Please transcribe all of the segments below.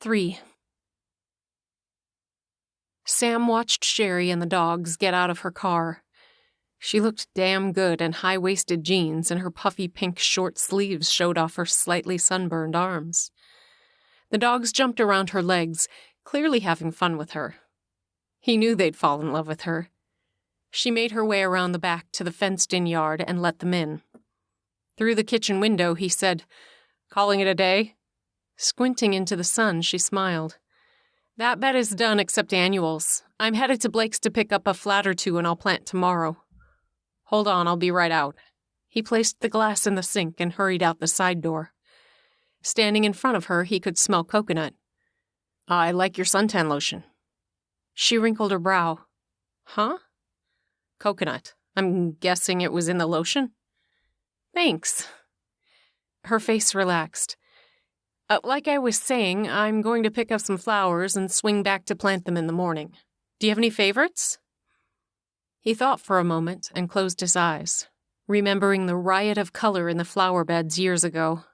3. Sam watched Sherry and the dogs get out of her car. She looked damn good in high-waisted jeans, and her puffy pink short sleeves showed off her slightly sunburned arms. The dogs jumped around her legs, clearly having fun with her. He knew they'd fall in love with her. She made her way around the back to the fenced-in yard and let them in. Through the kitchen window, he said, "Calling it a day?" Squinting into the sun, she smiled. "That bet is done except annuals. I'm headed to Blake's to pick up a flat or two and I'll plant tomorrow." "Hold on, I'll be right out." He placed the glass in the sink and hurried out the side door. Standing in front of her, he could smell coconut. "I like your suntan lotion." She wrinkled her brow. "Huh?" "Coconut. I'm guessing it was in the lotion?" "Thanks." Her face relaxed. Like I was saying, I'm going to pick up some flowers and swing back to plant them in the morning. Do you have any favorites?" He thought for a moment and closed his eyes, remembering the riot of color in the flower beds years ago.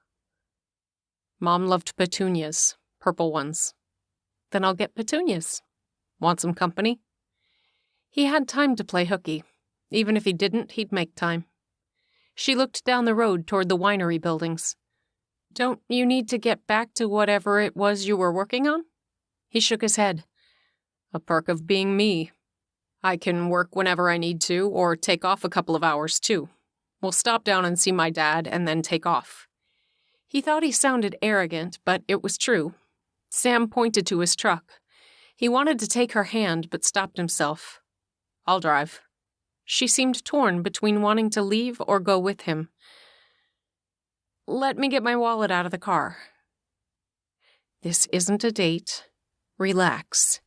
"Mom loved petunias, purple ones." "Then I'll get petunias. Want some company?" He had time to play hooky. Even if he didn't, he'd make time. She looked down the road toward the winery buildings. "Don't you need to get back to whatever it was you were working on?" He shook his head. "A perk of being me. I can work whenever I need to, or take off a couple of hours, too. We'll stop down and see my dad, and then take off." He thought he sounded arrogant, but it was true. Sam pointed to his truck. He wanted to take her hand, but stopped himself. "I'll drive." She seemed torn between wanting to leave or go with him. "Let me get my wallet out of the car." "This isn't a date. Relax.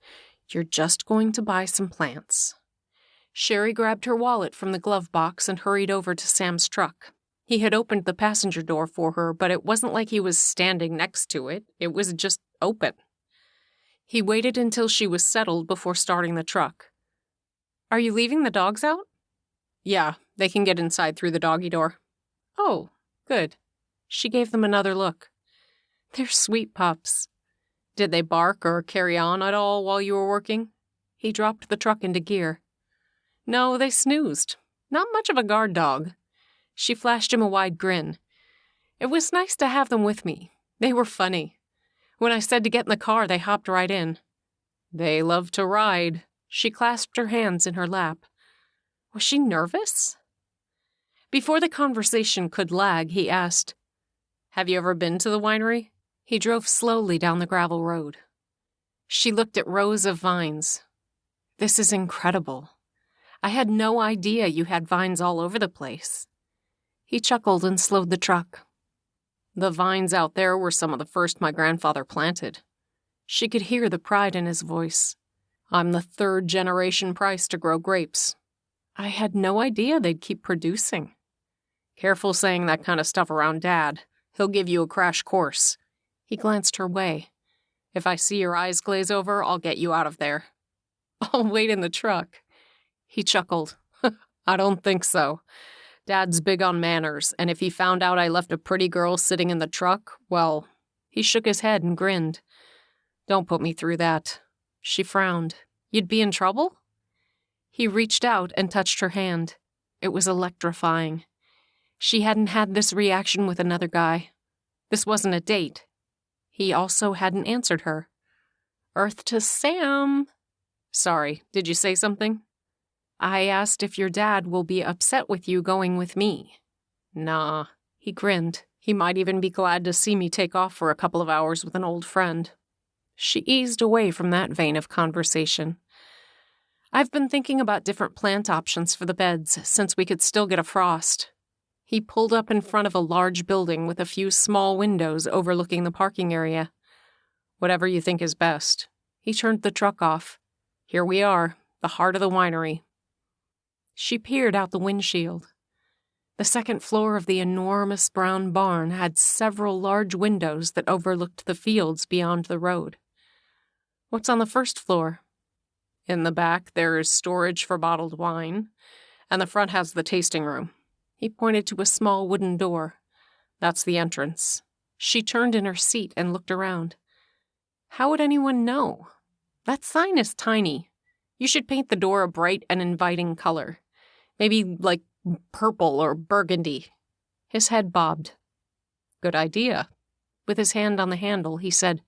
You're just going to buy some plants." Sherry grabbed her wallet from the glove box and hurried over to Sam's truck. He had opened the passenger door for her, but it wasn't like he was standing next to it. It was just open. He waited until she was settled before starting the truck. "Are you leaving the dogs out?" "Yeah, they can get inside through the doggy door." "Oh, good." She gave them another look. "They're sweet pups." "Did they bark or carry on at all while you were working?" He dropped the truck into gear. "No, they snoozed. Not much of a guard dog." She flashed him a wide grin. "It was nice to have them with me. They were funny. When I said to get in the car, they hopped right in." "They love to ride." She clasped her hands in her lap. Was she nervous? Before the conversation could lag, he asked, "Have you ever been to the winery?" He drove slowly down the gravel road. She looked at rows of vines. "This is incredible. I had no idea you had vines all over the place." He chuckled and slowed the truck. "The vines out there were some of the first my grandfather planted." She could hear the pride in his voice. "I'm the third-generation Price to grow grapes." "I had no idea they'd keep producing." "Careful saying that kind of stuff around Dad. He'll give you a crash course." He glanced her way. "If I see your eyes glaze over, I'll get you out of there." "I'll wait in the truck." He chuckled. "I don't think so. Dad's big on manners, and if he found out I left a pretty girl sitting in the truck, well..." He shook his head and grinned. "Don't put me through that." She frowned. "You'd be in trouble?" He reached out and touched her hand. It was electrifying. She hadn't had this reaction with another guy. This wasn't a date. He also hadn't answered her. "Earth to Sam." "Sorry, did you say something?" "I asked if your dad will be upset with you going with me." "Nah." He grinned. "He might even be glad to see me take off for a couple of hours with an old friend." She eased away from that vein of conversation. "I've been thinking about different plant options for the beds since we could still get a frost." He pulled up in front of a large building with a few small windows overlooking the parking area. "Whatever you think is best." He turned the truck off. "Here we are, the heart of the winery." She peered out the windshield. The second floor of the enormous brown barn had several large windows that overlooked the fields beyond the road. "What's on the first floor?" "In the back, there is storage for bottled wine, and the front has the tasting room." He pointed to a small wooden door. "That's the entrance." She turned in her seat and looked around. How would anyone know? That sign is tiny. You should paint the door a bright and inviting color. Maybe like purple or burgundy. His head bobbed. Good idea. With his hand on the handle, he said,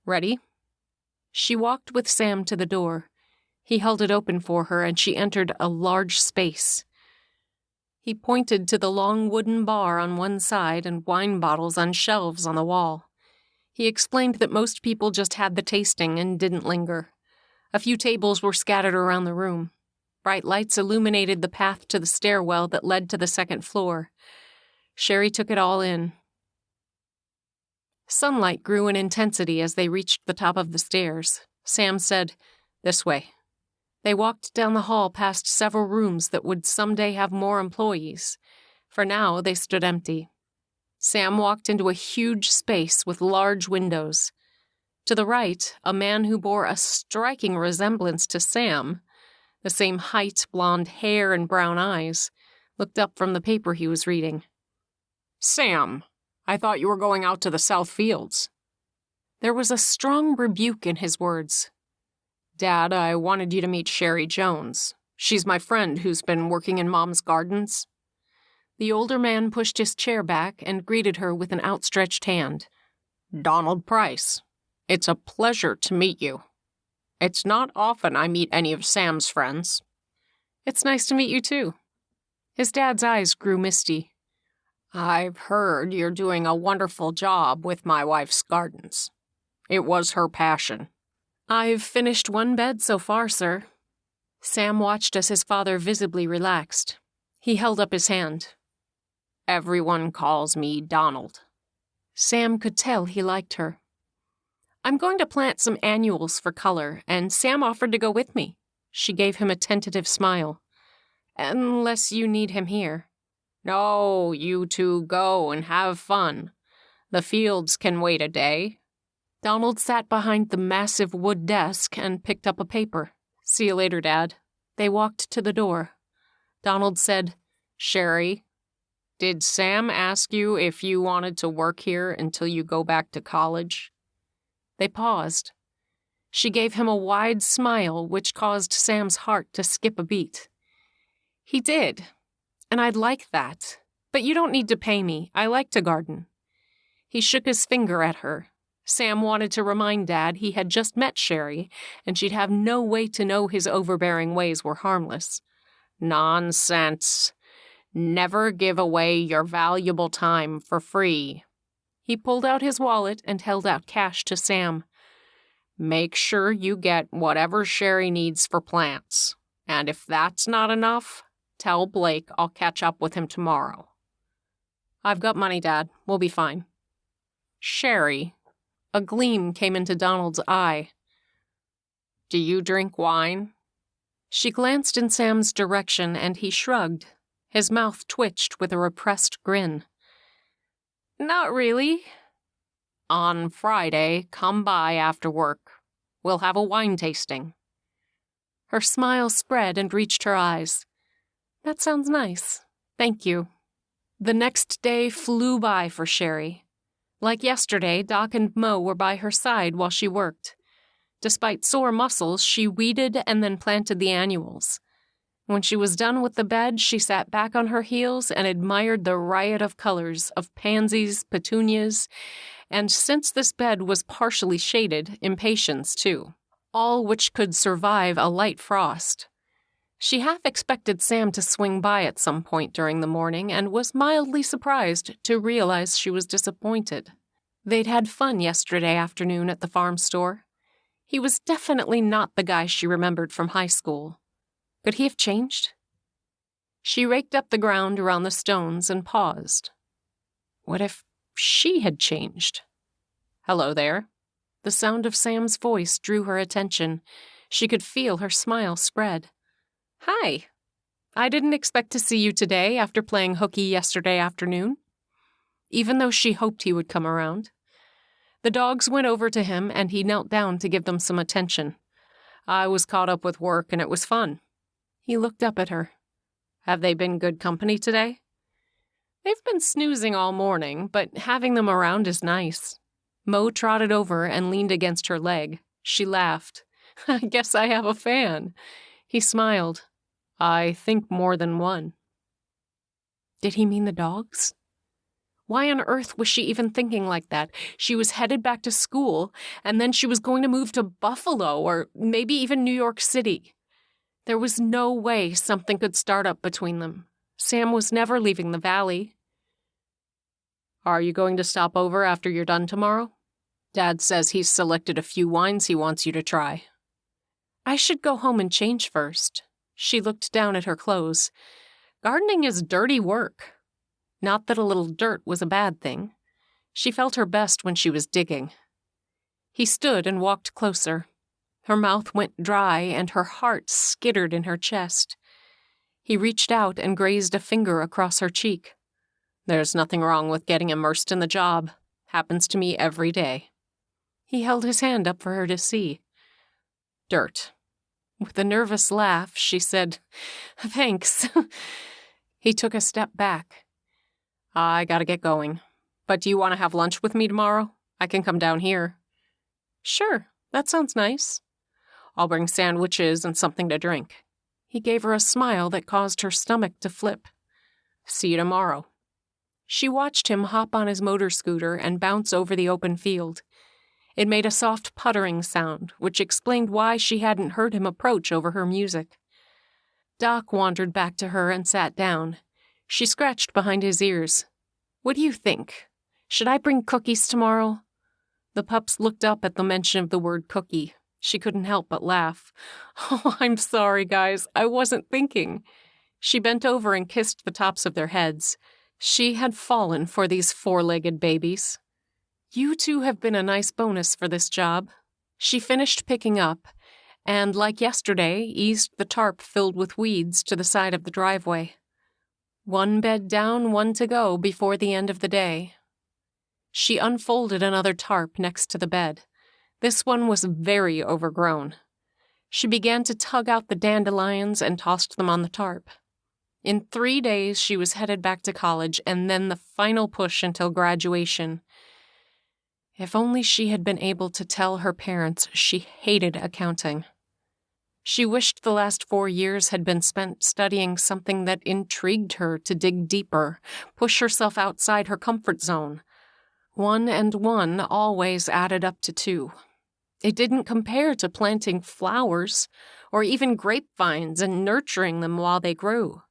"Ready?" She walked with Sam to the door. He held it open for her, and she entered a large space. He pointed to the long wooden bar on one side and wine bottles on shelves on the wall. He explained that most people just had the tasting and didn't linger. A few tables were scattered around the room. Bright lights illuminated the path to the stairwell that led to the second floor. Sherry took it all in. Sunlight grew in intensity as they reached the top of the stairs. Sam said, "This way." They walked down the hall past several rooms that would someday have more employees. For now, they stood empty. Sam walked into a huge space with large windows. To the right, a man who bore a striking resemblance to Sam, the same height, blonde hair, and brown eyes, looked up from the paper he was reading. "Sam, I thought you were going out to the South Fields." There was a strong rebuke in his words. "Dad, I wanted you to meet Sherry Jones. She's my friend who's been working in Mom's gardens." The older man pushed his chair back and greeted her with an outstretched hand. "Donald Price. It's a pleasure to meet you. It's not often I meet any of Sam's friends." "It's nice to meet you, too." His dad's eyes grew misty. "I've heard you're doing a wonderful job with my wife's gardens. It was her passion." "I've finished one bed so far, sir." Sam watched as his father visibly relaxed. He held up his hand. "Everyone calls me Donald." Sam could tell he liked her. "I'm going to plant some annuals for color, and Sam offered to go with me." She gave him a tentative smile. "Unless you need him here." "No, you two go and have fun. The fields can wait a day." Donald sat behind the massive wood desk and picked up a paper. "See you later, Dad." They walked to the door. Donald said, "Sherry, did Sam ask you if you wanted to work here until you go back to college?" They paused. She gave him a wide smile, which caused Sam's heart to skip a beat. "He did, and I'd like that. But you don't need to pay me. I like to garden." He shook his finger at her. Sam wanted to remind Dad he had just met Sherry, and she'd have no way to know his overbearing ways were harmless. "Nonsense. Never give away your valuable time for free." He pulled out his wallet and held out cash to Sam. "Make sure you get whatever Sherry needs for plants. And if that's not enough, tell Blake I'll catch up with him tomorrow." "I've got money, Dad. We'll be fine." "Sherry." A gleam came into Donald's eye. "Do you drink wine?" She glanced in Sam's direction, and he shrugged. His mouth twitched with a repressed grin. "Not really." "On Friday, come by after work. We'll have a wine tasting." Her smile spread and reached her eyes. "That sounds nice. Thank you." The next day flew by for Sherry. Like yesterday, Doc and Mo were by her side while she worked. Despite sore muscles, she weeded and then planted the annuals. When she was done with the bed, she sat back on her heels and admired the riot of colors of pansies, petunias, and since this bed was partially shaded, impatiens too, all which could survive a light frost. She half expected Sam to swing by at some point during the morning and was mildly surprised to realize she was disappointed. They'd had fun yesterday afternoon at the farm store. He was definitely not the guy she remembered from high school. Could he have changed? She raked up the ground around the stones and paused. What if she had changed? "Hello there." The sound of Sam's voice drew her attention. She could feel her smile spread. "Hi. I didn't expect to see you today after playing hooky yesterday afternoon." Even though she hoped he would come around. The dogs went over to him and he knelt down to give them some attention. "I was caught up with work and it was fun." He looked up at her. "Have they been good company today?" "They've been snoozing all morning, but having them around is nice." Mo trotted over and leaned against her leg. She laughed. I guess I have a fan. He smiled. I think more than one. Did he mean the dogs? Why on earth was she even thinking like that? She was headed back to school, and then she was going to move to Buffalo or maybe even New York City. There was no way something could start up between them. Sam was never leaving the valley. Are you going to stop over after you're done tomorrow? Dad says he's selected a few wines he wants you to try. I should go home and change first. She looked down at her clothes. Gardening is dirty work. Not that a little dirt was a bad thing. She felt her best when she was digging. He stood and walked closer. Her mouth went dry and her heart skittered in her chest. He reached out and grazed a finger across her cheek. There's nothing wrong with getting immersed in the job. Happens to me every day. He held his hand up for her to see. Dirt. With a nervous laugh, she said, Thanks. He took a step back. I gotta get going. But do you want to have lunch with me tomorrow? I can come down here. Sure, that sounds nice. I'll bring sandwiches and something to drink. He gave her a smile that caused her stomach to flip. See you tomorrow. She watched him hop on his motor scooter and bounce over the open field. It made a soft puttering sound, which explained why she hadn't heard him approach over her music. Doc wandered back to her and sat down. She scratched behind his ears. What do you think? Should I bring cookies tomorrow? The pups looked up at the mention of the word cookie. She couldn't help but laugh. Oh, I'm sorry, guys. I wasn't thinking. She bent over and kissed the tops of their heads. She had fallen for these four-legged babies. You two have been a nice bonus for this job. She finished picking up, and like yesterday, eased the tarp filled with weeds to the side of the driveway. One bed down, one to go before the end of the day. She unfolded another tarp next to the bed. This one was very overgrown. She began to tug out the dandelions and tossed them on the tarp. In 3 days, she was headed back to college, and then the final push until graduation. If only she had been able to tell her parents she hated accounting. She wished the last 4 years had been spent studying something that intrigued her to dig deeper, push herself outside her comfort zone. 1 and 1 always added up to 2. It didn't compare to planting flowers or even grapevines and nurturing them while they grew.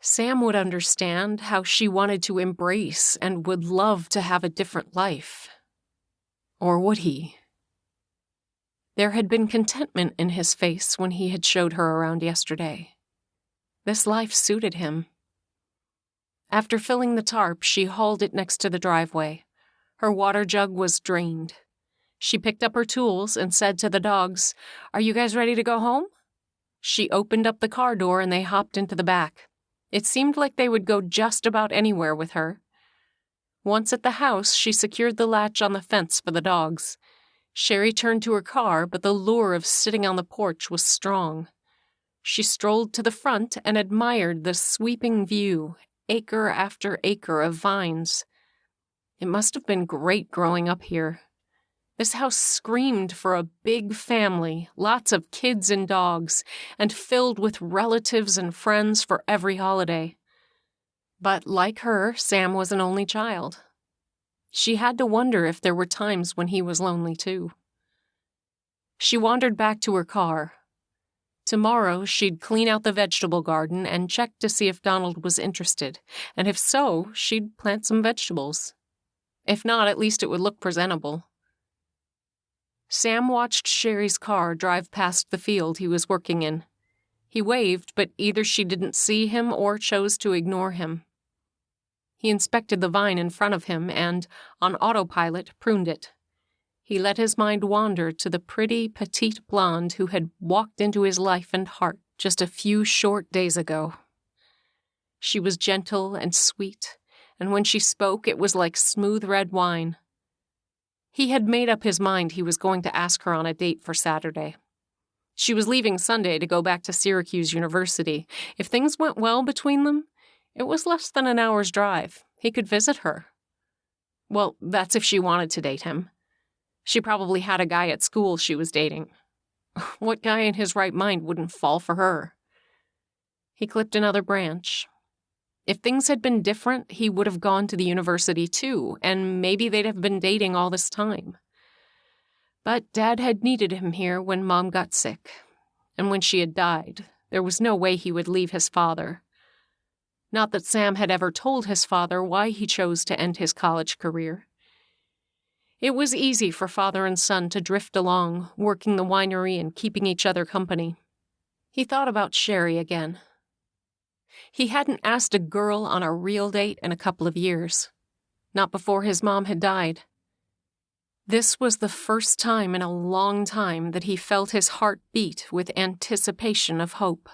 Sam would understand how she wanted to embrace and would love to have a different life. Or would he? There had been contentment in his face when he had showed her around yesterday. This life suited him. After filling the tarp, she hauled it next to the driveway. Her water jug was drained. She picked up her tools and said to the dogs, "Are you guys ready to go home?" She opened up the car door and they hopped into the back. It seemed like they would go just about anywhere with her. Once at the house, she secured the latch on the fence for the dogs. Sherry turned to her car, but the lure of sitting on the porch was strong. She strolled to the front and admired the sweeping view, acre after acre of vines. It must have been great growing up here. This house screamed for a big family, lots of kids and dogs, and filled with relatives and friends for every holiday. But like her, Sam was an only child. She had to wonder if there were times when he was lonely too. She wandered back to her car. Tomorrow she'd clean out the vegetable garden and check to see if Donald was interested, and if so, she'd plant some vegetables. If not, at least it would look presentable. Sam watched Sherry's car drive past the field he was working in. He waved, but either she didn't see him or chose to ignore him. He inspected the vine in front of him and, on autopilot, pruned it. He let his mind wander to the pretty, petite blonde who had walked into his life and heart just a few short days ago. She was gentle and sweet, and when she spoke, it was like smooth red wine. He had made up his mind he was going to ask her on a date for Saturday. She was leaving Sunday to go back to Syracuse University. If things went well between them, it was less than an hour's drive. He could visit her. Well, that's if she wanted to date him. She probably had a guy at school she was dating. What guy in his right mind wouldn't fall for her? He clipped another branch. If things had been different, he would have gone to the university too, and maybe they'd have been dating all this time. But Dad had needed him here when Mom got sick, and when she had died, there was no way he would leave his father. Not that Sam had ever told his father why he chose to end his college career. It was easy for father and son to drift along, working the winery and keeping each other company. He thought about Sherry again. He hadn't asked a girl on a real date in a couple of years. Not before his mom had died. This was the first time in a long time that he felt his heart beat with anticipation of hope.